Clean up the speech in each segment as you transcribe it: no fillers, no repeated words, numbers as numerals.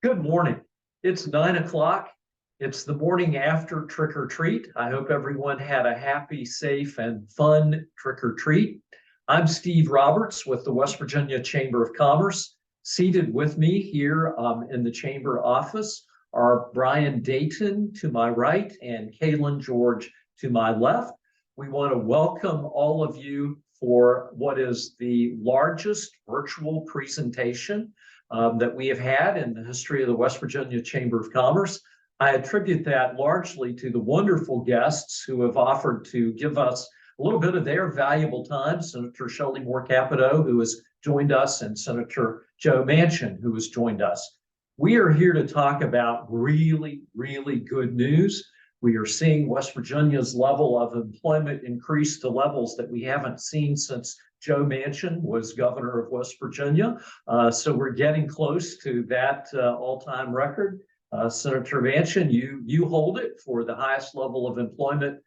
Good morning. It's 9 o'clock. It's the morning after trick or treat. I hope everyone had a happy, safe, and fun trick or treat. I'm Steve Roberts with the West Virginia Chamber of Commerce. Seated with me here in the Chamber office are Brian Dayton to my right and Kaylin George to my left. We want to welcome all of you for what is the largest virtual presentation that we have had in the history of the West Virginia Chamber of Commerce. I attribute that largely to the wonderful guests who have offered to give us a little bit of their valuable time. Senator Shelley Capito, who has joined us, and Senator Joe Manchin, who has joined us. We are here to talk about really, really good news. We are seeing West Virginia's level of employment increase to levels that we haven't seen since Joe Manchin was governor of West Virginia. So we're getting close to that all-time record. Senator Manchin, you hold it for the highest level of employment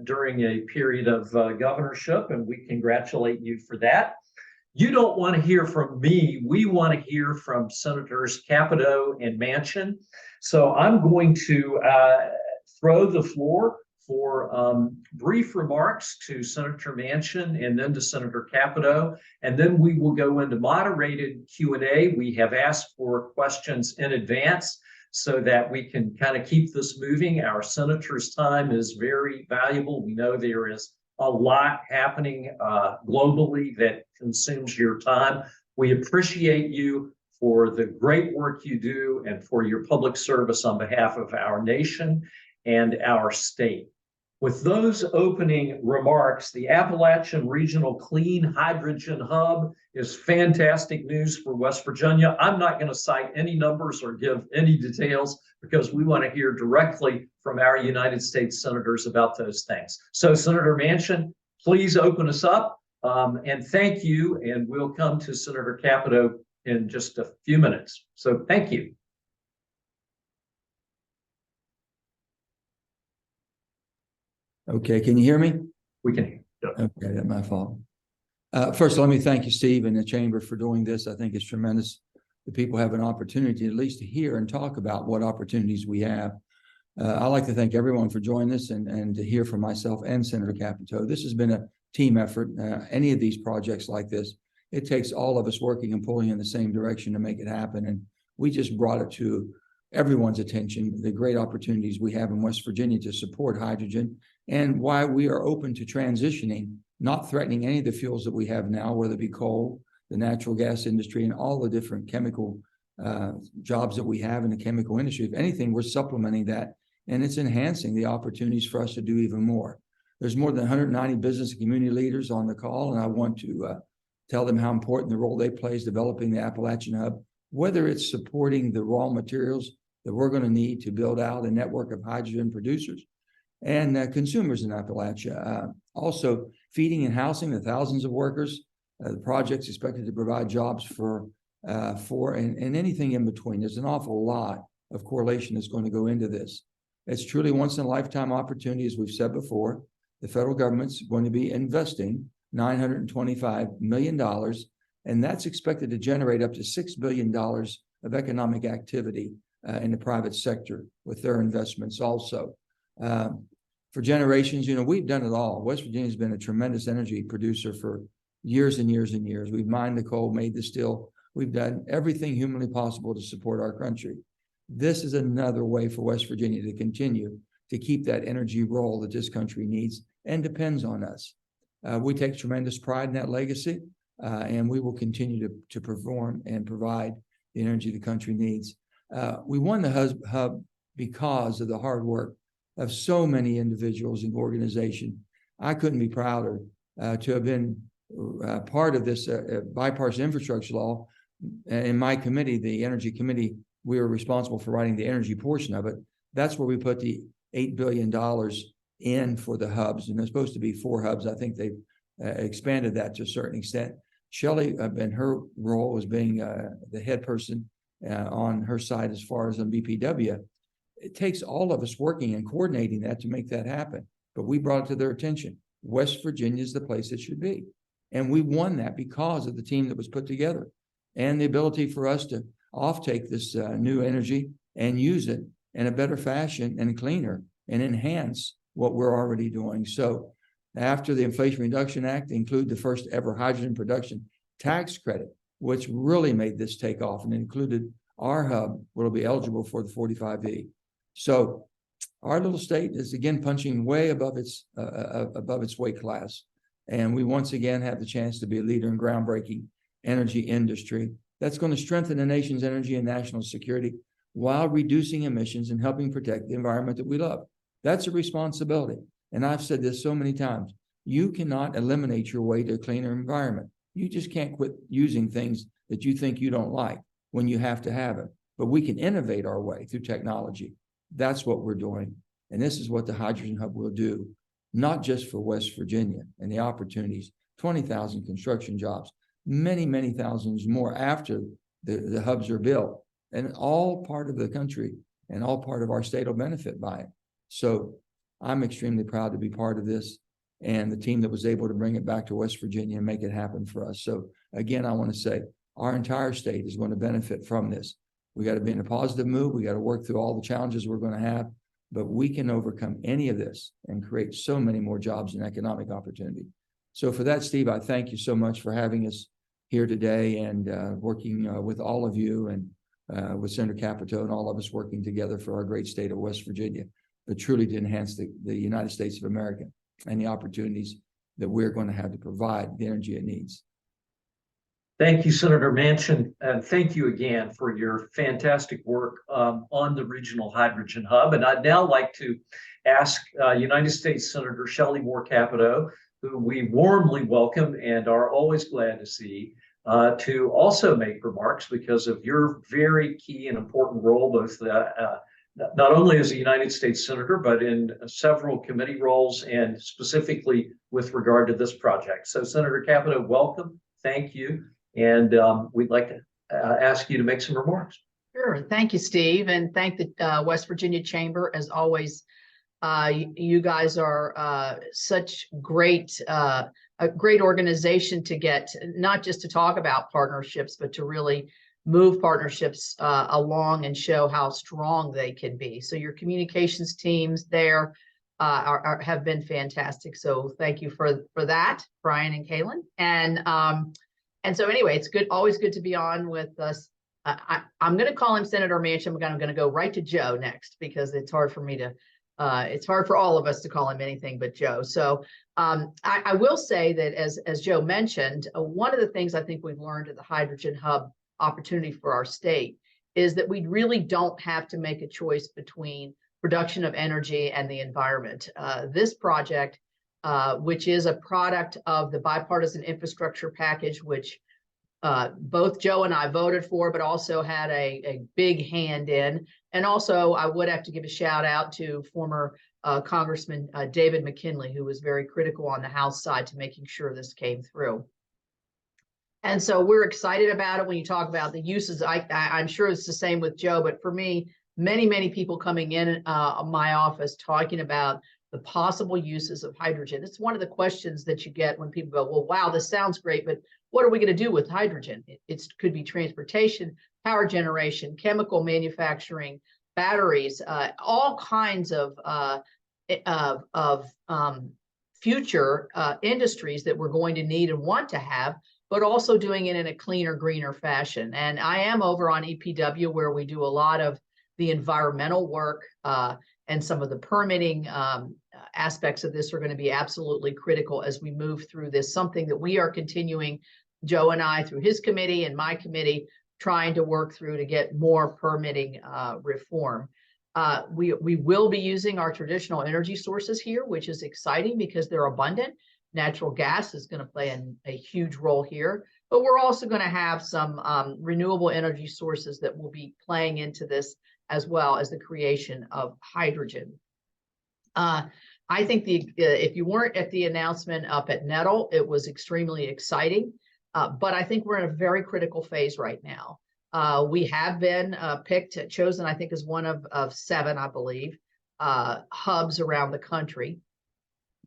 during a period of governorship, and we congratulate you for that. You don't want to hear from me. We want to hear from Senators Capito and Manchin. So I'm going to throw the floor for brief remarks to Senator Manchin and then to Senator Capito, and then we will go into moderated Q&A. We have asked for questions in advance so that we can kind of keep this moving. Our senators' time is very valuable. We know there is a lot happening globally that consumes your time. We appreciate you for the great work you do and for your public service on behalf of our nation and our state. With those opening remarks, the Appalachian Regional Clean Hydrogen Hub is fantastic news for West Virginia. I'm not going to cite any numbers or give any details because we want to hear directly from our United States senators about those things. So Senator Manchin, please open us up and thank you. And we'll come to Senator Capito in just a few minutes. So thank you. Okay, can you hear me? We can hear you. Okay, that's my fault. First, let me thank you, Steve, and the Chamber for doing this. I think it's tremendous that people have an opportunity at least to hear and talk about what opportunities we have. I'd like to thank everyone for joining us and to hear from myself and Senator Capito. This has been a team effort. Any of these projects like this, it takes all of us working and pulling in the same direction to make it happen. And we just brought it to everyone's attention, the great opportunities we have in West Virginia to support hydrogen and why we are open to transitioning, not threatening any of the fuels that we have now, whether it be coal, the natural gas industry, and all the different chemical jobs that we have in the chemical industry. If anything, we're supplementing that, and it's enhancing the opportunities for us to do even more. There's more than 190 business and community leaders on the call, and I want to tell them how important the role they play is developing the Appalachian Hub, whether it's supporting the raw materials that we're going to need to build out a network of hydrogen producers and consumers in Appalachia. Also feeding and housing the thousands of workers. The project's expected to provide jobs for and anything in between. There's an awful lot of correlation that's going to go into this. It's truly once in a lifetime opportunity, as we've said before. The federal government's going to be investing $925 million, and that's expected to generate up to $6 billion of economic activity in the private sector with their investments also. For generations, we've done it all. West Virginia's been a tremendous energy producer for years and years and years. We've mined the coal, made the steel. We've done everything humanly possible to support our country. This is another way for West Virginia to continue to keep that energy role that this country needs and depends on us. We take tremendous pride in that legacy, and we will continue to perform and provide the energy the country needs. We won the hub because of the hard work of so many individuals and organizations. I couldn't be prouder to have been part of this bipartisan infrastructure law. In my committee, the Energy Committee, we were responsible for writing the energy portion of it. That's where we put the $8 billion in for the hubs, and there's supposed to be 4 hubs. I think they've expanded that to a certain extent. Shelley, and her role as being the head person on her side as far as on BPW, it takes all of us working and coordinating that to make that happen. But we brought it to their attention. West Virginia is the place it should be. And we won that because of the team that was put together and the ability for us to offtake this new energy and use it in a better fashion and cleaner and enhance what we're already doing. So after the Inflation Reduction Act, include the first ever hydrogen production tax credit, which really made this take off, and included our hub will be eligible for the 45V. So our little state is again punching way above its weight class. And we once again have the chance to be a leader in groundbreaking energy industry that's going to strengthen the nation's energy and national security while reducing emissions and helping protect the environment that we love. That's a responsibility. And I've said this so many times. You cannot eliminate your way to a cleaner environment. You just can't quit using things that you think you don't like when you have to have it. But we can innovate our way through technology. That's what we're doing. And this is what the Hydrogen Hub will do, not just for West Virginia and the opportunities, 20,000 construction jobs, many, many thousands more after the hubs are built, and all part of the country and all part of our state will benefit by it. So I'm extremely proud to be part of this and the team that was able to bring it back to West Virginia and make it happen for us. So again, I want to say our entire state is going to benefit from this. We got to be in a positive mood. We got to work through all the challenges we're going to have, but we can overcome any of this and create so many more jobs and economic opportunity. So for that, Steve, I thank you so much for having us here today and working with all of you and with Senator Capito and all of us working together for our great state of West Virginia, but truly to enhance the United States of America and the opportunities that we're going to have to provide the energy it needs. Thank you, Senator Manchin, and thank you again for your fantastic work on the Regional Hydrogen Hub. And I'd now like to ask United States Senator Shelley Capito, who we warmly welcome and are always glad to see, to also make remarks because of your very key and important role, both not only as a United States Senator, but in several committee roles and specifically with regard to this project. So Senator Capito, welcome. Thank you. And we'd like to ask you to make some remarks. Sure. Thank you, Steve. And thank the West Virginia Chamber. As always, you guys are such a great organization to get, not just to talk about partnerships, but to really move partnerships along and show how strong they can be. So your communications teams there have been fantastic. So thank you for that, Brian and Kaylin. And so anyway, it's good, always good to be on with us. I'm going to call him Senator Manchin. I'm going to go right to Joe next because it's hard for me to, it's hard for all of us to call him anything but Joe. So I will say that as Joe mentioned, one of the things I think we've learned at the Hydrogen Hub opportunity for our state is that we really don't have to make a choice between production of energy and the environment. This project, which is a product of the bipartisan infrastructure package, which both Joe and I voted for, but also had a big hand in. And also, I would have to give a shout out to former Congressman David McKinley, who was very critical on the House side to making sure this came through. And so we're excited about it. When you talk about the uses, I'm sure it's the same with Joe, but for me, many people coming in my office talking about the possible uses of hydrogen. It's one of the questions that you get when people go, well, wow, this sounds great, but what are we going to do with hydrogen? It could be transportation, power generation, chemical manufacturing, batteries, all kinds of future industries that we're going to need and want to have, but also doing it in a cleaner, greener fashion. And I am over on EPW, where we do a lot of the environmental work, and some of the permitting aspects of this are going to be absolutely critical as we move through this, something that we are continuing, Joe and I, through his committee and my committee, trying to work through to get more permitting reform. We will be using our traditional energy sources here, which is exciting because they're abundant. Natural gas is going to play a huge role here, but we're also going to have some renewable energy sources that will be playing into this, as well as the creation of hydrogen. I think if you weren't at the announcement up at Nettle, it was extremely exciting, but I think we're in a very critical phase right now. We have been chosen, I think, as one of 7, I believe, hubs around the country.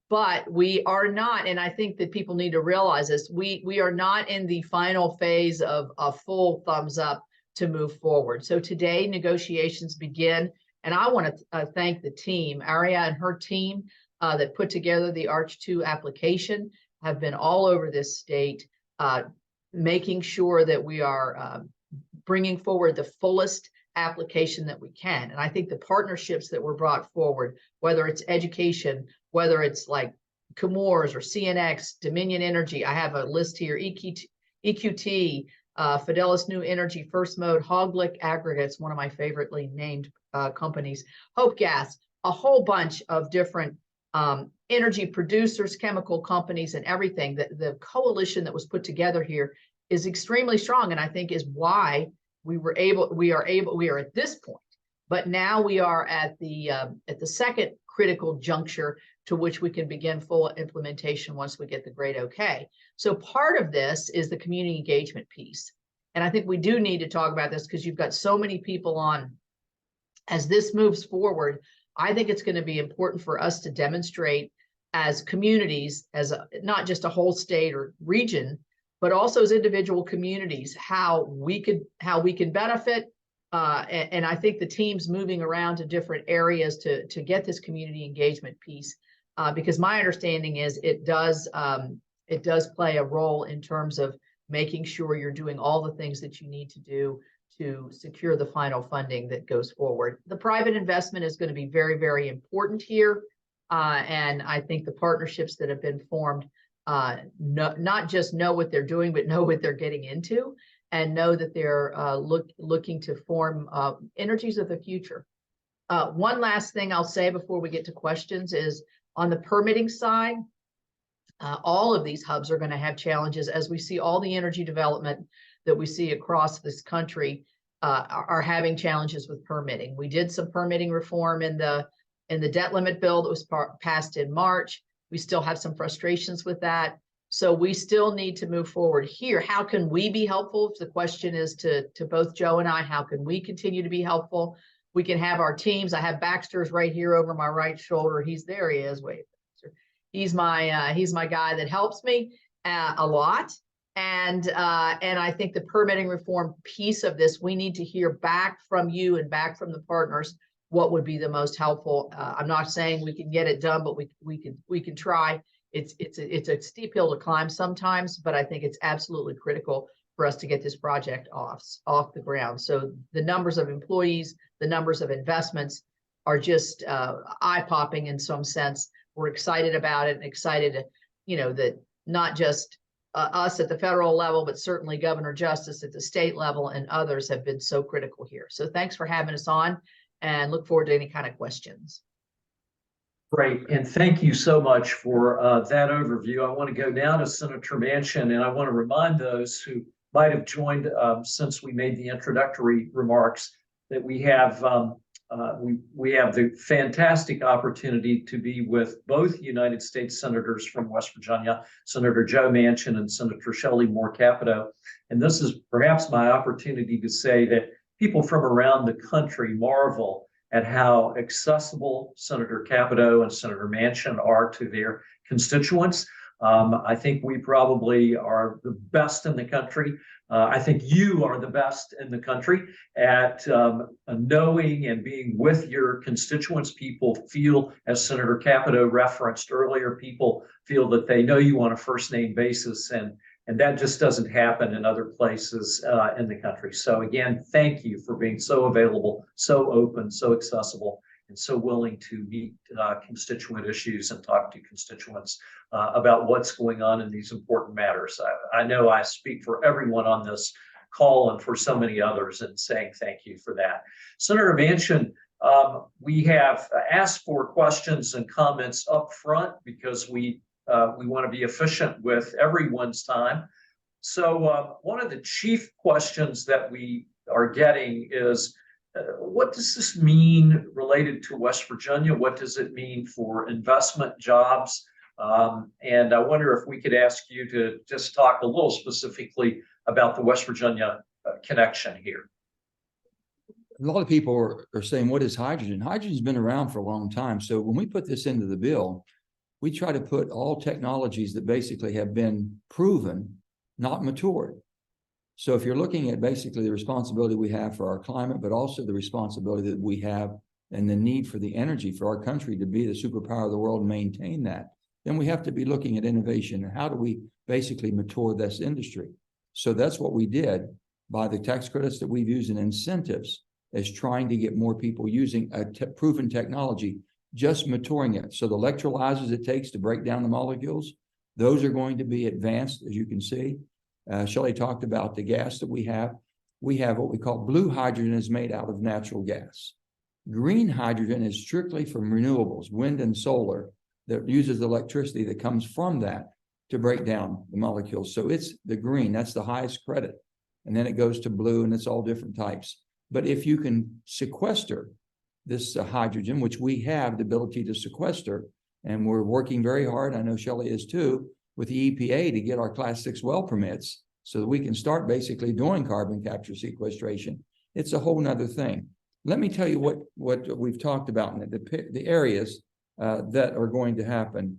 But we are not, and I think that people need to realize this, we are not in the final phase of a full thumbs up to move forward. So today negotiations begin, and I want to thank the team, Aria and her team that put together the ARCH2 application, have been all over this state, making sure that we are bringing forward the fullest application that we can. And I think the partnerships that were brought forward, whether it's education, whether it's like Chemours or CNX, Dominion Energy, I have a list here, EQT, Fidelis New Energy, First Mode, Hoglick Aggregates, one of my favoritely named companies, Hope Gas, a whole bunch of different energy producers, chemical companies, and everything. The coalition that was put together here is extremely strong, and I think is why we are at this point. But now we are at the second critical juncture to which we can begin full implementation once we get the great okay. So part of this is the community engagement piece. And I think we do need to talk about this because you've got so many people on. As this moves forward, I think it's going to be important for us to demonstrate as communities, not just a whole state or region, but also as individual communities, how we can benefit. And I think the team's moving around to different areas to get this community engagement piece, because my understanding is it does play a role in terms of making sure you're doing all the things that you need to do to secure the final funding that goes forward. The private investment is going to be very, very important here. And I think the partnerships that have been formed not just know what they're doing, but know what they're getting into, and know that they're looking to form energies of the future. One last thing I'll say before we get to questions is on the permitting side, all of these hubs are going to have challenges as we see all the energy development that we see across this country are having challenges with permitting. We did some permitting reform in the debt limit bill that was passed in March. We still have some frustrations with that. So we still need to move forward here. How can we be helpful? If the question is to both Joe and I, how can we continue to be helpful? We can have our teams. I have Baxter's right here over my right shoulder. He is. Wait, he's my guy that helps me a lot. And I think the permitting reform piece of this, we need to hear back from you and back from the partners what would be the most helpful. I'm not saying we can get it done, but we can try. It's a steep hill to climb sometimes, but I think it's absolutely critical for us to get this project off the ground. So the numbers of employees, the numbers of investments are just eye-popping in some sense. We're excited about it and excited to, that not just us at the federal level, but certainly Governor Justice at the state level and others have been so critical here. So thanks for having us on, and look forward to any kind of questions. Great, and thank you so much for that overview. I want to go now to Senator Manchin, and I want to remind those who might have joined since we made the introductory remarks that we have the fantastic opportunity to be with both United States senators from West Virginia, Senator Joe Manchin and Senator Shelley Capito. And this is perhaps my opportunity to say that people from around the country marvel at how accessible Senator Capito and Senator Manchin are to their constituents. I think we probably are the best in the country. I think you are the best in the country at knowing and being with your constituents. People feel, as Senator Capito referenced earlier, people feel that they know you on a first name basis, and that just doesn't happen in other places in the country. So again, thank you for being so available, so open, so accessible, and so willing to meet constituent issues and talk to constituents about what's going on in these important matters. I know I speak for everyone on this call and for so many others in saying thank you for that. Senator Manchin, we have asked for questions and comments up front because we want to be efficient with everyone's time. So one of the chief questions that we are getting is, what does this mean related to West Virginia? What does it mean for investment, jobs? And I wonder if we could ask you to just talk a little specifically about the West Virginia connection here. A lot of people are saying, what is hydrogen? Hydrogen's been around for a long time. So when we put this into the bill, we try to put all technologies that basically have been proven, not matured. So if you're looking at basically the responsibility we have for our climate, but also the responsibility that we have and the need for the energy for our country to be the superpower of the world and maintain that, then we have to be looking at innovation and how do we basically mature this industry. So that's what we did by the tax credits that we've used and incentives, is trying to get more people using a proven technology, just maturing it. So the electrolyzers it takes to break down the molecules, those are going to be advanced, as you can see. Shelley talked about the gas that we have. We have what we call blue hydrogen is made out of natural gas. Green hydrogen is strictly from renewables, wind and solar, that uses electricity that comes from that to break down the molecules. So it's the green, that's the highest credit. And then it goes to blue, and it's all different types. But if you can sequester this hydrogen, which we have the ability to sequester, and we're working very hard, I know Shelley is too, with the EPA to get our Class 6 well permits so that we can start basically doing carbon capture sequestration. It's a whole nother thing. Let me tell you what we've talked about in the areas that are going to happen.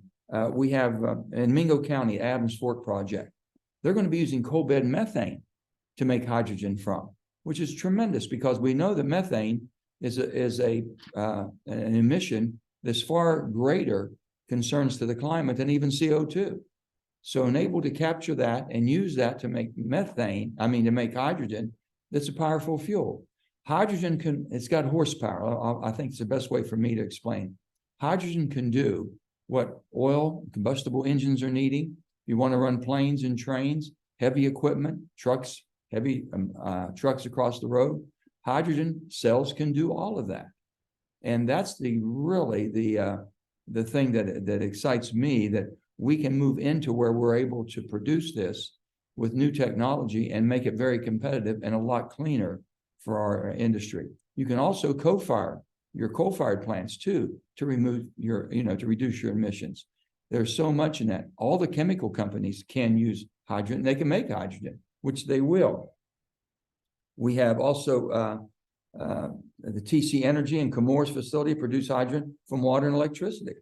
We have in Mingo County, Adams Fork Project. They're going to be using coal bed methane to make hydrogen from, which is tremendous because we know that methane is an emission that's far greater concerns to the climate than even CO2. So able to capture that and use that to make to make hydrogen, that's a powerful fuel. Hydrogen it's got horsepower. I think it's the best way for me to explain. Hydrogen can do what oil, combustible engines are needing. You want to run planes and trains, heavy equipment, trucks, heavy trucks across the road. Hydrogen cells can do all of that. And that's really the thing that excites me, that we can move into where we're able to produce this with new technology and make it very competitive and a lot cleaner for our industry. You can also co-fire your coal-fired plants too, to remove to reduce your emissions. There's so much in that. All the chemical companies can use hydrogen. They can make hydrogen, which they will. We have also the TC Energy and Chemours facility produce hydrogen from water and electricity.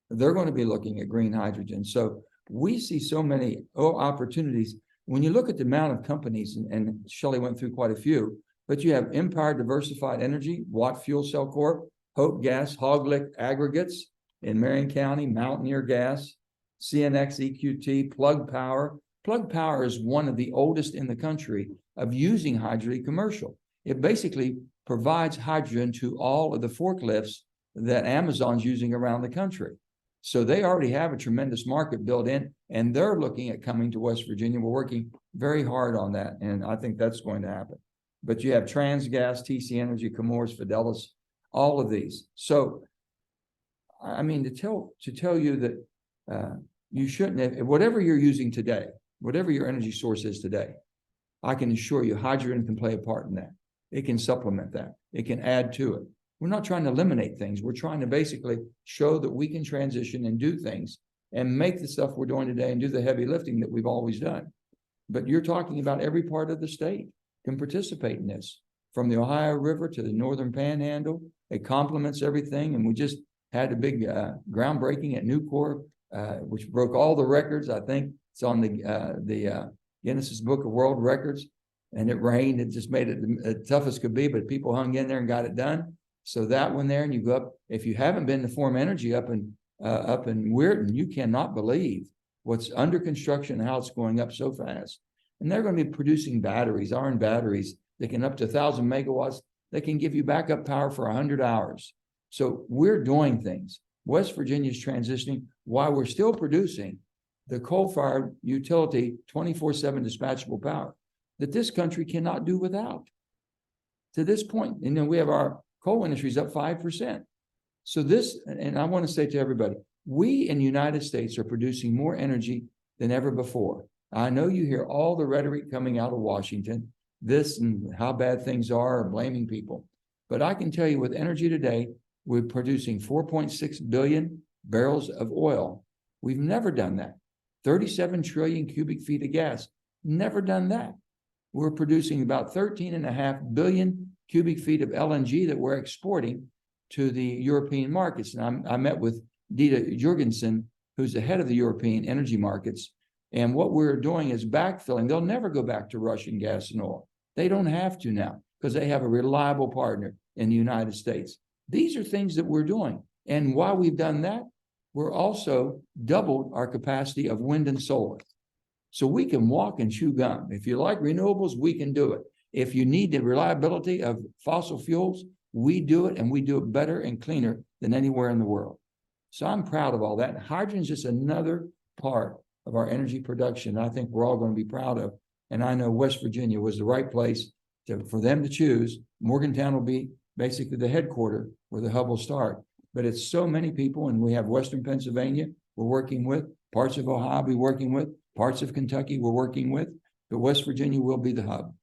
They're going to be looking at green hydrogen. So we see so many opportunities. When you look at the amount of companies, and Shelley went through quite a few, but you have Empire Diversified Energy, Watt Fuel Cell Corp, Hope Gas, Hoglick Aggregates in Marion County, Mountaineer Gas, CNX EQT, Plug Power. Plug Power is one of the oldest in the country of using hydrogen commercial. It basically provides hydrogen to all of the forklifts that Amazon's using around the country. So they already have a tremendous market built in, and they're looking at coming to West Virginia. We're working very hard on that, and I think that's going to happen. But you have Transgas, TC Energy, Chemours, Fidelis, all of these. So, I mean, to tell you that you shouldn't have, whatever you're using today, whatever your energy source is today, I can assure you hydrogen can play a part in that. It can supplement that. It can add to it. We're not trying to eliminate things. We're trying to basically show that we can transition and do things and make the stuff we're doing today and do the heavy lifting that we've always done. But you're talking about every part of the state can participate in this, from the Ohio River to the Northern Panhandle. It complements everything. And we just had a big groundbreaking at Nucor, which broke all the records. I think it's on the Guinness Book of World Records. And it rained. It just made it as tough as could be, but people hung in there and got it done. So that one there, and you go up. If you haven't been to Form Energy up in Weirton, you cannot believe what's under construction and how it's going up so fast. And they're going to be producing batteries, iron batteries that can up to 1,000 megawatts. They can give you backup power for 100 hours. So we're doing things. West Virginia is transitioning while we're still producing the coal-fired utility 24/7 dispatchable power that this country cannot do without. To this point, and then we have our coal industries up 5%. So this, and I want to say to everybody, we in the United States are producing more energy than ever before. I know you hear all the rhetoric coming out of Washington, this and how bad things are, blaming people. But I can tell you with energy today, we're producing 4.6 billion barrels of oil. We've never done that. 37 trillion cubic feet of gas, never done that. We're producing about 13.5 billion cubic feet of LNG that we're exporting to the European markets. And I met with Dita Jurgensen, who's the head of the European energy markets, And what we're doing is backfilling. They'll never go back to Russian gas and oil. They don't have to now because they have a reliable partner in the United States. These are things that we're doing. And while we've done that, we're also doubled our capacity of wind and solar. So we can walk and chew gum. If you like renewables, we can do it. If you need the reliability of fossil fuels, we do it, and we do it better and cleaner than anywhere in the world. So I'm proud of all that. Hydrogen is just another part of our energy production I think we're all going to be proud of. And I know West Virginia was the right place for them to choose. Morgantown will be basically the headquarters where the hub will start. But it's so many people, and we have Western Pennsylvania we're working with, parts of Ohio we're working with, parts of Kentucky we're working with, but West Virginia will be the hub.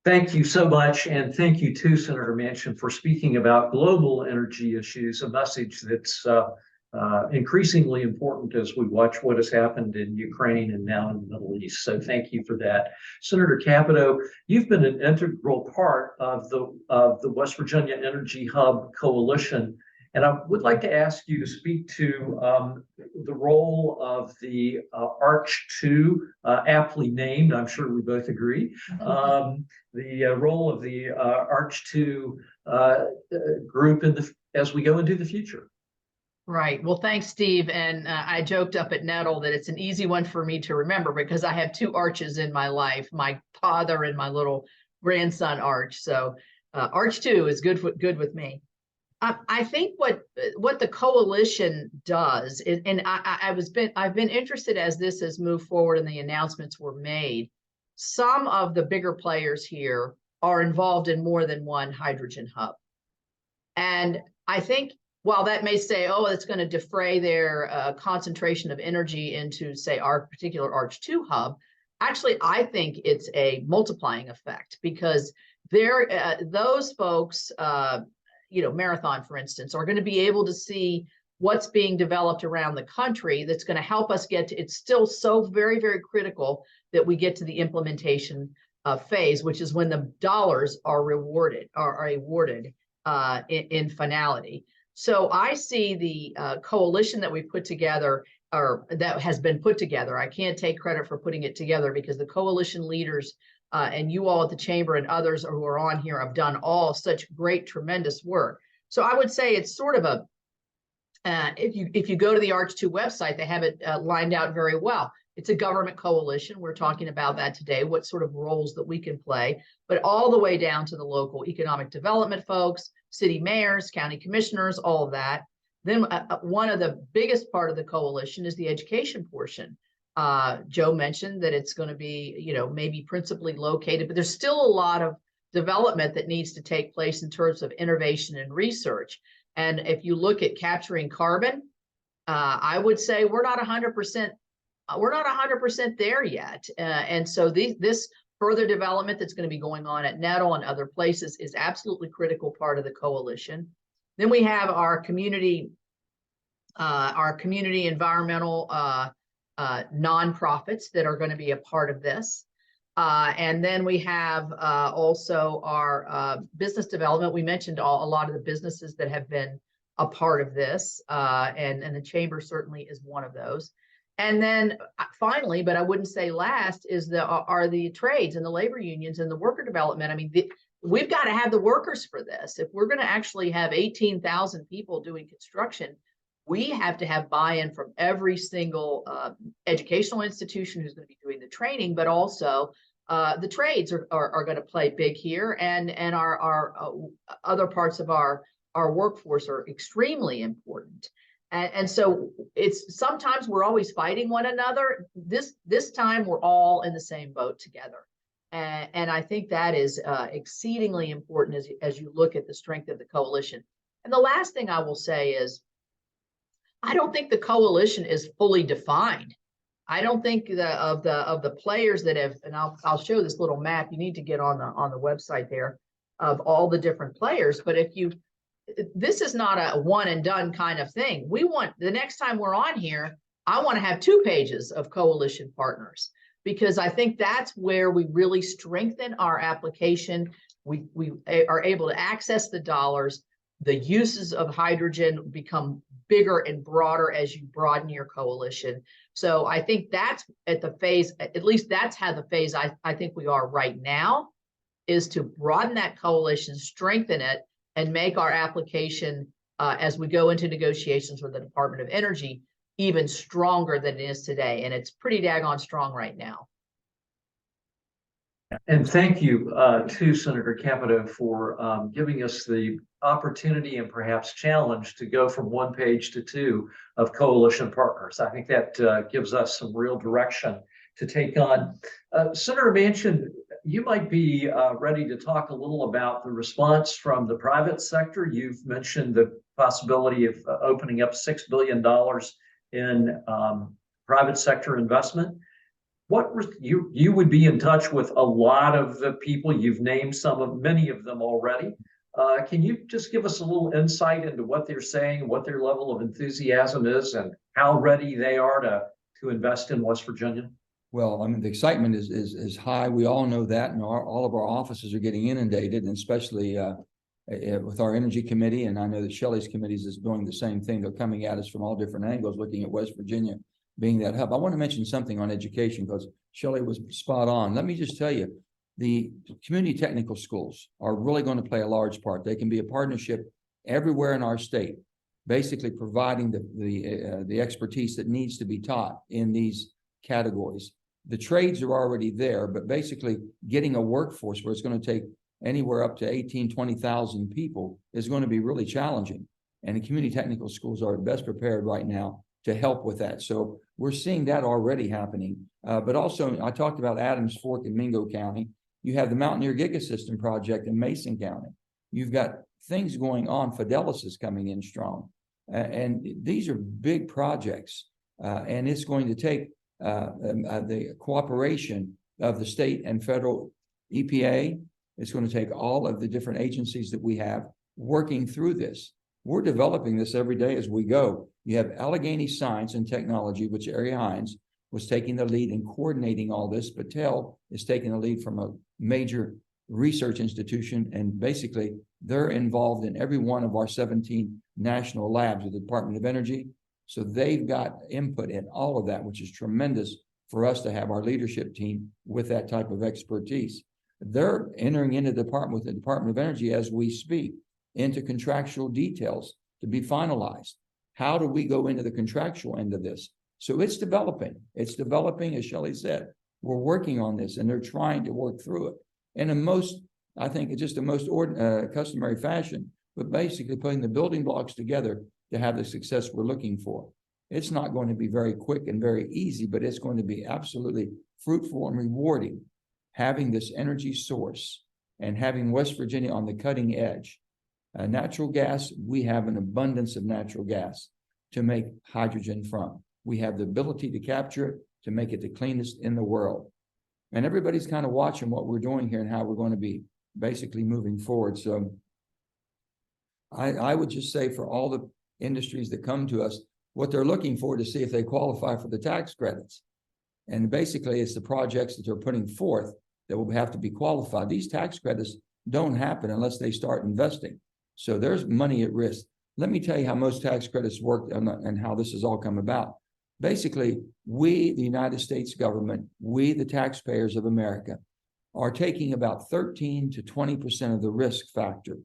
Thank you so much. And thank you too, Senator Manchin, for speaking about global energy issues, a message that's increasingly important as we watch what has happened in Ukraine and now in the Middle East. So thank you for that. Senator Capito, you've been an integral part of the West Virginia Energy Hub Coalition. And I would like to ask you to speak to the role of the ARCH2, aptly named, I'm sure we both agree, the role of the ARCH2 group as we go into the future. Right. Well, thanks, Steve. And I joked up at Nettle that it's an easy one for me to remember because I have two arches in my life, my father and my little grandson Arch. So ARCH2 is good with me. I think what the coalition does is, and I've been interested as this has moved forward and the announcements were made. Some of the bigger players here are involved in more than one hydrogen hub. And I think while that may say, oh, it's going to defray their concentration of energy into, say, our particular ARCH2 hub, actually, I think it's a multiplying effect because those folks, Marathon, for instance, are going to be able to see what's being developed around the country that's going to help us get to, it's still so very, very critical that we get to the implementation phase, which is when the dollars are awarded in finality. So I see the coalition that we put together, or that has been put together. I can't take credit for putting it together because the coalition leaders and you all at the chamber and others who are on here have done all such great, tremendous work. So I would say it's sort of a, if you go to the ARCH2 website, they have it lined out very well. It's a government coalition. We're talking about that today, what sort of roles that we can play, but all the way down to the local economic development folks, city mayors, county commissioners, all of that. Then one of the biggest part of the coalition is the education portion. Joe mentioned that it's going to be, maybe principally located, but there's still a lot of development that needs to take place in terms of innovation and research. And if you look at capturing carbon, I would say we're not 100%. We're not 100% there yet. And so this further development that's going to be going on at Nettle and other places is absolutely critical part of the coalition. Then we have our community environmental nonprofits that are going to be a part of this. And then we have also our business development. We mentioned a lot of the businesses that have been a part of this, and the chamber certainly is one of those. And then finally, but I wouldn't say last, are the trades and the labor unions and the worker development. I mean, we've got to have the workers for this. If we're going to actually have 18,000 people doing construction, we have to have buy-in from every single educational institution who's going to be doing the training, but also the trades are going to play big here, and our other parts of our workforce are extremely important. And so it's sometimes we're always fighting one another. This time we're all in the same boat together. And I think that is exceedingly important as you look at the strength of the coalition. And the last thing I will say is, I don't think the coalition is fully defined. I don't think of the players that have, and I'll show this little map. You need to get on the website there of all the different players. But this is not a one and done kind of thing. We want, the next time we're on here, I want to have 2 pages of coalition partners, because I think that's where we really strengthen our application. We are able to access the dollars. The uses of hydrogen become bigger and broader as you broaden your coalition. So I think that's at the phase, at least that's how the phase I think we are right now, is to broaden that coalition, strengthen it, and make our application as we go into negotiations with the Department of Energy even stronger than it is today. And it's pretty daggone strong right now. And thank you to Senator Capito for giving us the opportunity and perhaps challenge to go from one page to two of coalition partners. I think that gives us some real direction to take on. Senator Manchin, you might be ready to talk a little about the response from the private sector. You've mentioned the possibility of opening up $6 billion in private sector investment. You would be in touch with a lot of the people. You've named many of them already. Can you just give us a little insight into what they're saying, what their level of enthusiasm is, and how ready they are to invest in West Virginia? Well, I mean, the excitement is high. We all know that, and all of our offices are getting inundated, and especially with our energy committee. And I know that Shelley's committees is doing the same thing. They're coming at us from all different angles, looking at West Virginia being that hub. I want to mention something on education because Shelley was spot on. Let me just tell you, the community technical schools are really going to play a large part. They can be a partnership everywhere in our state, basically providing the expertise that needs to be taught in these categories. The trades are already there, but basically getting a workforce where it's going to take anywhere up to 20,000 people is going to be really challenging. And the community technical schools are best prepared right now to help with that. So we're seeing that already happening. But also, I talked about Adams Fork in Mingo County. You have the Mountaineer Gigasystem project in Mason County. You've got things going on. Fidelis is coming in strong. And these are big projects. And it's going to take the cooperation of the state and federal EPA. It's going to take all of the different agencies that we have working through this. We're developing this every day as we go. You have Allegheny Science and Technology, which Ari Hines was taking the lead in coordinating all this. Battelle is taking the lead from a major research institution, and basically they're involved in every one of our 17 national labs with the Department of Energy. So they've got input in all of that, which is tremendous for us to have our leadership team with that type of expertise. They're entering into the department with the Department of Energy as we speak into contractual details to be finalized. How do we go into the contractual end of this? So it's developing. It's developing, as Shelley said. We're working on this, and they're trying to work through it. And in most, I think, it's just the most customary fashion, but basically putting the building blocks together to have the success we're looking for. It's not going to be very quick and very easy, but it's going to be absolutely fruitful and rewarding, having this energy source and having West Virginia on the cutting edge. Natural gas, we have an abundance of natural gas to make hydrogen from. We have the ability to capture it, to make it the cleanest in the world. And everybody's kind of watching what we're doing here and how we're going to be basically moving forward. So I would just say for all the industries that come to us, what they're looking for to see if they qualify for the tax credits. And basically it's the projects that they're putting forth that will have to be qualified. These tax credits don't happen unless they start investing. So there's money at risk. Let me tell you how most tax credits work and how this has all come about. Basically, we, the United States government, we, the taxpayers of America, are taking about 13 to 20% of the risk factor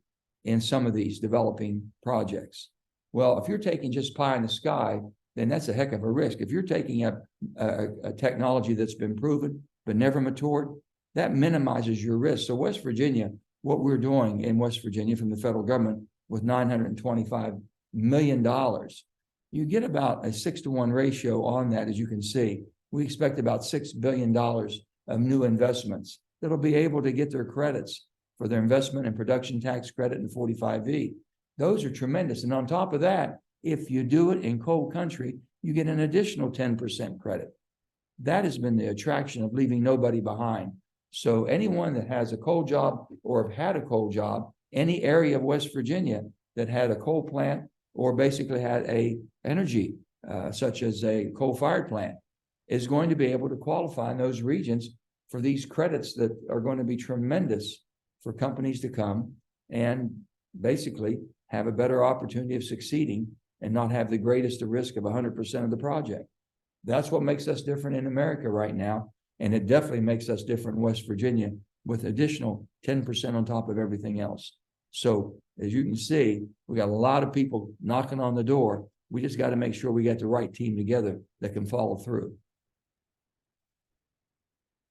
in some of these developing projects. Well, if you're taking just pie in the sky, then that's a heck of a risk. If you're taking a technology that's been proven but never matured, that minimizes your risk. So West Virginia, what we're doing in West Virginia from the federal government with $925 million, you get about a 6-to-1 ratio on that, as you can see. We expect about $6 billion of new investments that'll be able to get their credits for their investment and production tax credit and 45V. Those are tremendous. And on top of that, if you do it in coal country, you get an additional 10% credit. That has been the attraction of leaving nobody behind. So anyone that has a coal job or have had a coal job, any area of West Virginia that had a coal plant or basically had a energy, such as a coal-fired plant, is going to be able to qualify in those regions for these credits that are going to be tremendous for companies to come and basically have a better opportunity of succeeding and not have the greatest risk of 100% of the project. That's what makes us different in America right now. And it definitely makes us different in West Virginia with additional 10% on top of everything else. So as you can see, we got a lot of people knocking on the door. We just got to make sure we got the right team together that can follow through.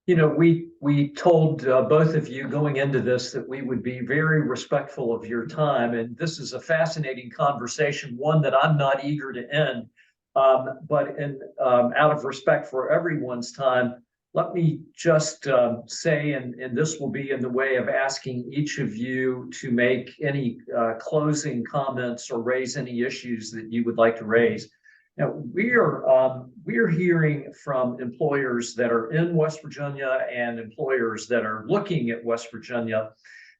You know, we told both of you going into this that we would be very respectful of your time, and this is a fascinating conversation, one that I'm not eager to end. But out of respect for everyone's time, let me just say, and this will be in the way of asking each of you to make any closing comments or raise any issues that you would like to raise. Now, we're hearing from employers that are in West Virginia and employers that are looking at West Virginia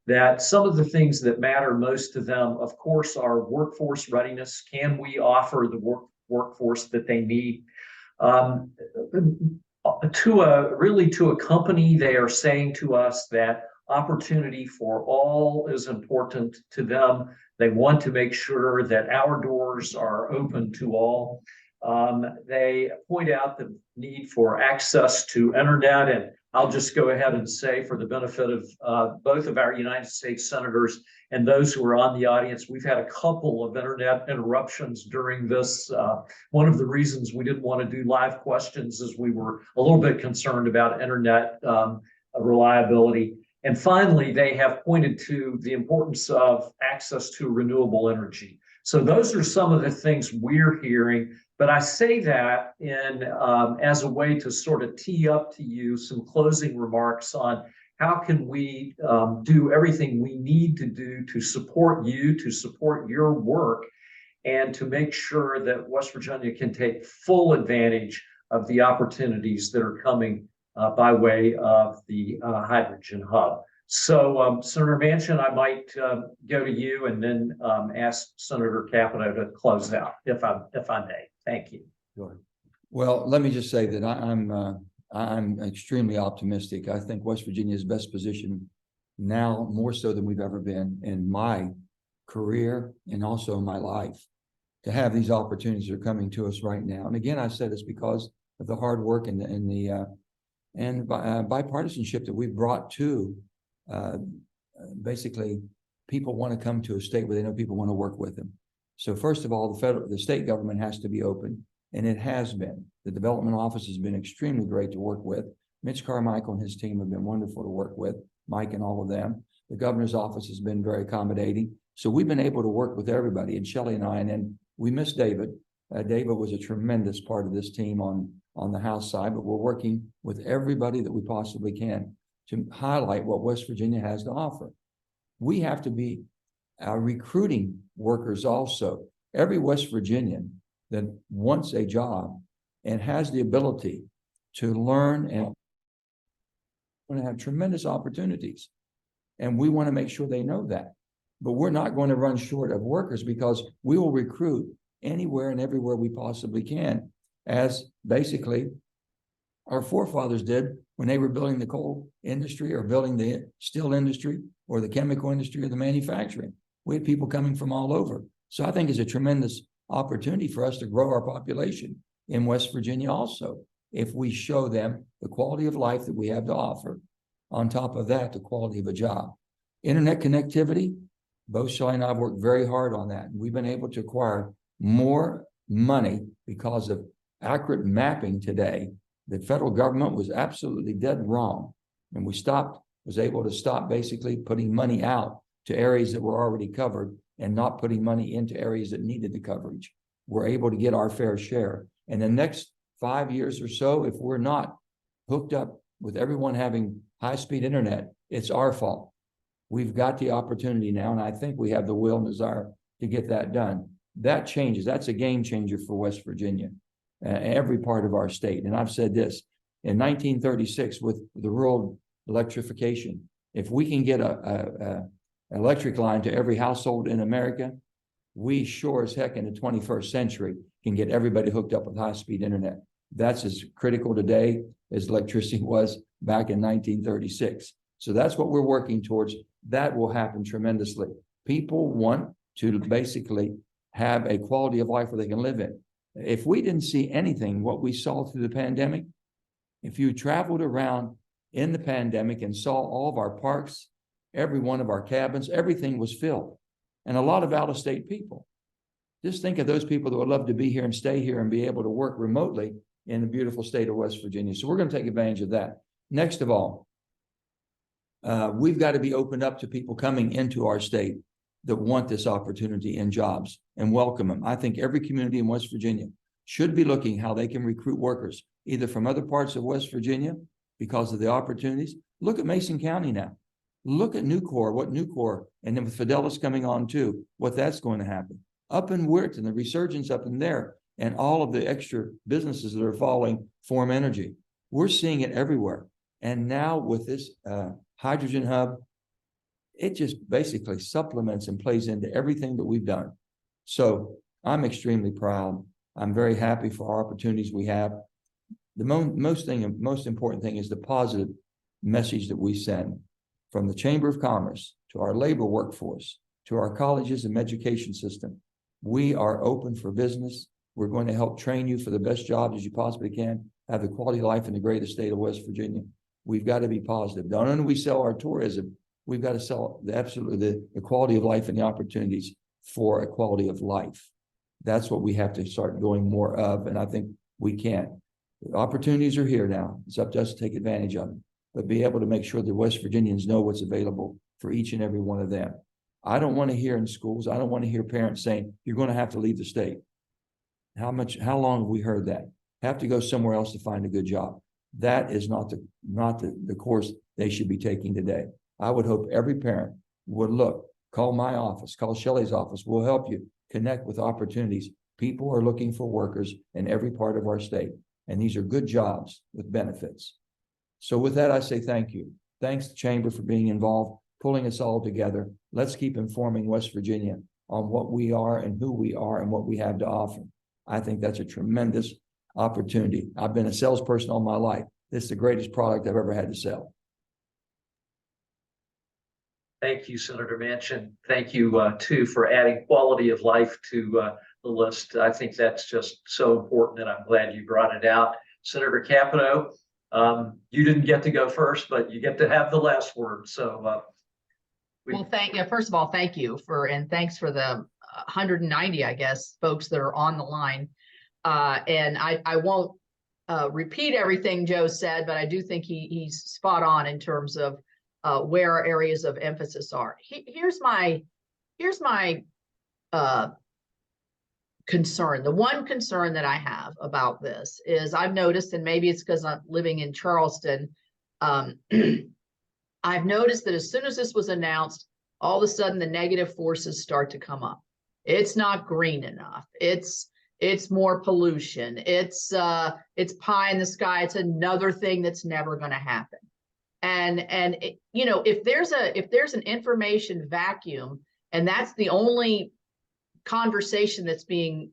that some of the things that matter most to them, of course, are workforce readiness. Can we offer the workforce that they need? To a company, they are saying to us that opportunity for all is important to them. They want to make sure that our doors are open to all. They point out the need for access to internet, and I'll just go ahead and say, for the benefit of both of our United States senators and those who are on the audience, we've had a couple of internet interruptions during this. One of the reasons we didn't want to do live questions is we were a little bit concerned about internet reliability. And finally, they have pointed to the importance of access to renewable energy. So those are some of the things we're hearing. But I say that in as a way to sort of tee up to you some closing remarks on how can we do everything we need to do to support you, to support your work, and to make sure that West Virginia can take full advantage of the opportunities that are coming by way of the Hydrogen Hub. So, Senator Manchin, I might go to you and then ask Senator Capito to close out, if I may. Thank you. Sure. Well, let me just say that I'm extremely optimistic. I think West Virginia is best positioned now more so than we've ever been in my career and also in my life to have these opportunities that are coming to us right now. And again, I said it's because of the hard work and the bipartisanship that we've brought to basically people want to come to a state where they know people want to work with them. So first of all, the state government has to be open, and it has been. The development office has been extremely great to work with. Mitch Carmichael and his team have been wonderful to work with, Mike and all of them. The governor's office has been very accommodating. So we've been able to work with everybody, and Shelley and I, and then we miss David. David was a tremendous part of this team on the House side, but we're working with everybody that we possibly can to highlight what West Virginia has to offer. We have to be recruiting workers also. Every West Virginian that wants a job and has the ability to learn and going to have tremendous opportunities. And we want to make sure they know that. But we're not going to run short of workers because we will recruit anywhere and everywhere we possibly can, as basically our forefathers did when they were building the coal industry or building the steel industry or the chemical industry or the manufacturing. We had people coming from all over. So I think it's a tremendous opportunity for us to grow our population in West Virginia also, if we show them the quality of life that we have to offer. On top of that, the quality of a job. Internet connectivity, both Shelley and I have worked very hard on that. We've been able to acquire more money because of accurate mapping today. The federal government was absolutely dead wrong. And was able to stop basically putting money out to areas that were already covered and not putting money into areas that needed the coverage. We're able to get our fair share. And the next 5 years or so, if we're not hooked up with everyone having high-speed internet, it's our fault. We've got the opportunity now, and I think we have the will and desire to get that done. That changes. That's a game changer for West Virginia, every part of our state. And I've said this, in 1936 with the rural electrification, if we can get a electric line to every household in America, we sure as heck in the 21st century can get everybody hooked up with high-speed internet. That's as critical today as electricity was back in 1936. So that's what we're working towards. That will happen tremendously. People want to basically have a quality of life where they can live in. If we didn't see anything, what we saw through the pandemic, if you traveled around in the pandemic and saw all of our parks, every one of our cabins, everything was filled. And a lot of out-of-state people. Just think of those people that would love to be here and stay here and be able to work remotely in the beautiful state of West Virginia. So we're going to take advantage of that. Next of all, we've got to be opened up to people coming into our state that want this opportunity in jobs and welcome them. I think every community in West Virginia should be looking how they can recruit workers, either from other parts of West Virginia because of the opportunities. Look at Mason County now. Look at Nucor, what Nucor, and then with Fidelis coming on too, what that's going to happen. Up in Weirton, the resurgence up in there, and all of the extra businesses that are following Form Energy. We're seeing it everywhere. And now with this hydrogen hub, it just basically supplements and plays into everything that we've done. So I'm extremely proud. I'm very happy for our opportunities we have. The most important thing is the positive message that we send from the Chamber of Commerce to our labor workforce, to our colleges and education system. We are open for business. We're going to help train you for the best jobs as you possibly can, have the quality of life in the greatest state of West Virginia. We've got to be positive. Not only do we sell our tourism, we've got to sell the quality of life and the opportunities for a quality of life. That's what we have to start doing more of, and I think we can. The opportunities are here now. It's up to us to take advantage of them, but be able to make sure that West Virginians know what's available for each and every one of them. I don't want to hear in schools, I don't want to hear parents saying, you're going to have to leave the state. How long have we heard that? Have to go somewhere else to find a good job. That is not the course they should be taking today. I would hope every parent would look, call my office, call Shelley's office. We'll help you connect with opportunities. People are looking for workers in every part of our state, and these are good jobs with benefits. So with that, I say thank you. Thanks to the Chamber for being involved, pulling us all together. Let's keep informing West Virginia on what we are and who we are and what we have to offer. I think that's a tremendous opportunity. I've been a salesperson all my life. This is the greatest product I've ever had to sell. Thank you, Senator Manchin. Thank you, too, for adding quality of life to the list. I think that's just so important, and I'm glad you brought it out. Senator Capito, you didn't get to go first, but you get to have the last word. So, well, first of all, thank you and thanks for the 190, I guess, folks that are on the line. And I won't repeat everything Joe said, but I do think he's spot on in terms of where our areas of emphasis are. Here's my concern. The one concern that I have about this is I've noticed, and maybe it's because I'm living in Charleston, I've noticed that as soon as this was announced, all of a sudden the negative forces start to come up. It's not green enough. It's more pollution. It's pie in the sky. It's another thing that's never going to happen. And you know, if there's an information vacuum, and that's the only conversation that's being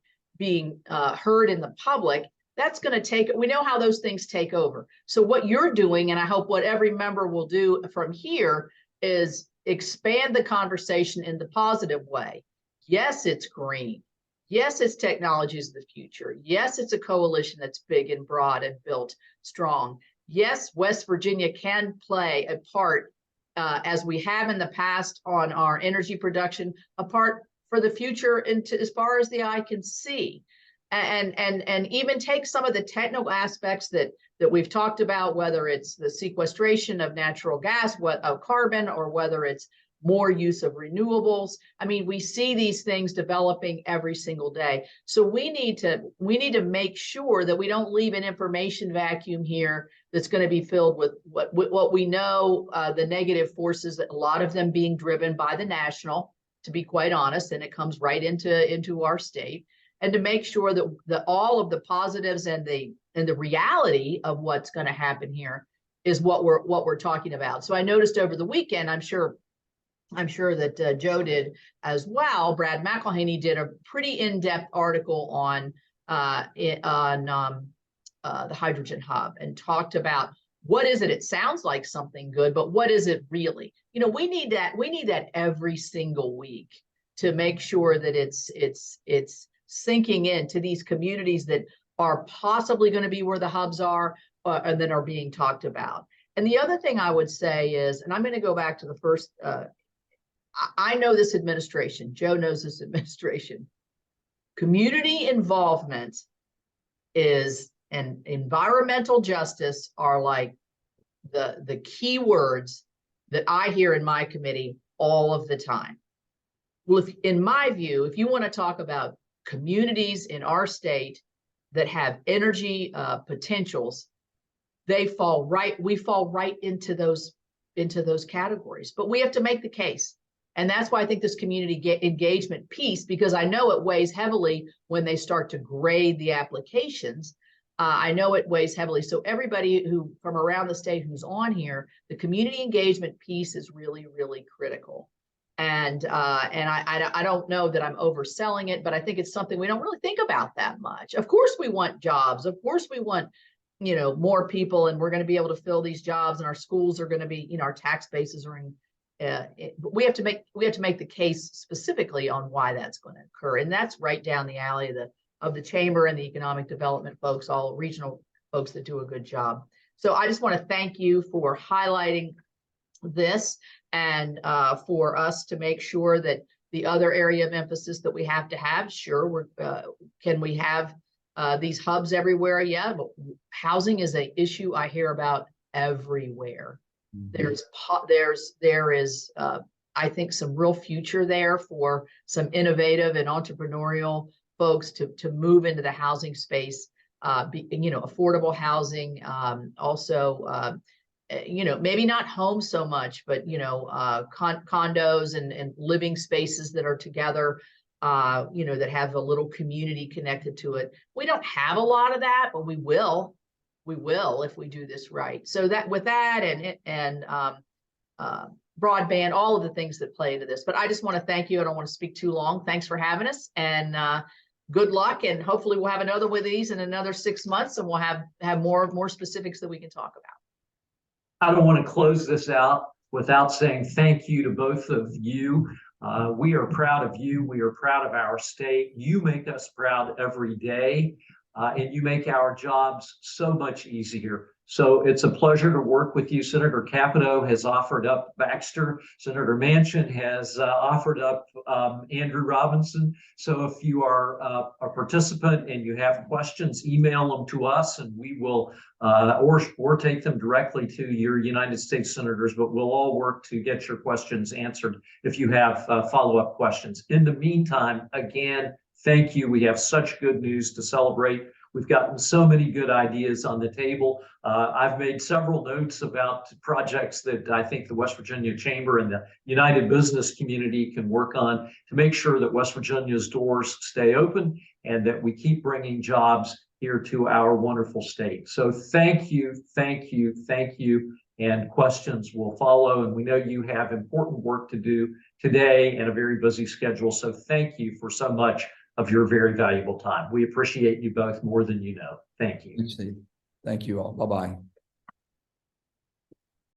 heard in the public, that's going to take, we know how those things take over. So what you're doing, and I hope what every member will do from here, is expand the conversation in the positive way. Yes, it's green. Yes, it's technologies of the future. Yes, it's a coalition that's big and broad and built strong. Yes, West Virginia can play a part, as we have in the past on our energy production, a part for the future into as far as the eye can see. And even take some of the technical aspects that we've talked about, whether it's the sequestration of natural gas, of carbon, or whether it's more use of renewables. I mean, we see these things developing every single day. So we need to make sure that we don't leave an information vacuum here that's going to be filled with what we know, the negative forces, a lot of them being driven by the national, to be quite honest, and it comes right into our state. And to make sure that all of the positives and the reality of what's going to happen here is what we're talking about. So I noticed over the weekend, I'm sure that Joe did as well. Brad McElhaney did a pretty in-depth article on the hydrogen hub and talked about what is it. It sounds like something good, but what is it really? You know, we need that every single week. to make sure that it's sinking into these communities that are possibly going to be where the hubs are and that are being talked about. And the other thing I would say is, and I'm going to go back to the first, I know this administration, Joe knows this administration, community involvement and environmental justice are like the key words that I hear in my committee all of the time. Well, in my view, if you want to talk about communities in our state that have energy potentials, we fall right into those categories. But we have to make the case. And that's why I think this community engagement piece, because I know it weighs heavily when they start to grade the applications. I know it weighs heavily. So everybody who from around the state who's on here, the community engagement piece is really, really critical. And I don't know that I'm overselling it, but I think it's something we don't really think about that much. Of course, we want jobs. Of course, we want, you know, more people, and we're going to be able to fill these jobs, and our schools are going to be, you know, our tax bases are in. But we have to make the case specifically on why that's going to occur, and that's right down the alley of the chamber and the economic development folks, all regional folks that do a good job. So I just want to thank you for highlighting this, and for us to make sure that the other area of emphasis that we have to have, sure, can we have these hubs everywhere? Yeah, but housing is an issue I hear about everywhere. There is I think some real future there for some innovative and entrepreneurial folks to move into the housing space, you know, affordable housing, also you know, maybe not homes so much, but, you know, condos and living spaces that are together, you know, that have a little community connected to it. We don't have a lot of that, but we will if we do this right. So that with that and broadband, all of the things that play into this. But I just want to thank you. I don't want to speak too long. Thanks for having us, and good luck. And hopefully we'll have another one of these in another 6 months, and we'll have more specifics that we can talk about. I don't want to close this out without saying thank you to both of you. We are proud of you. We are proud of our state. You make us proud every day, and you make our jobs so much easier. So it's a pleasure to work with you. Senator Capito has offered up Baxter. Senator Manchin has offered up Andrew Robinson. So if you are a participant and you have questions, email them to us, and we will, or take them directly to your United States senators, but we'll all work to get your questions answered if you have follow-up questions. In the meantime, again, thank you. We have such good news to celebrate. We've gotten so many good ideas on the table. I've made several notes about projects that I think the West Virginia Chamber and the United Business community can work on to make sure that West Virginia's doors stay open and that we keep bringing jobs here to our wonderful state. So thank you, thank you, thank you. And questions will follow. And we know you have important work to do today and a very busy schedule. So thank you for so much of your very valuable time. We appreciate you both more than you know. Thank you. Thank you all. Bye-bye.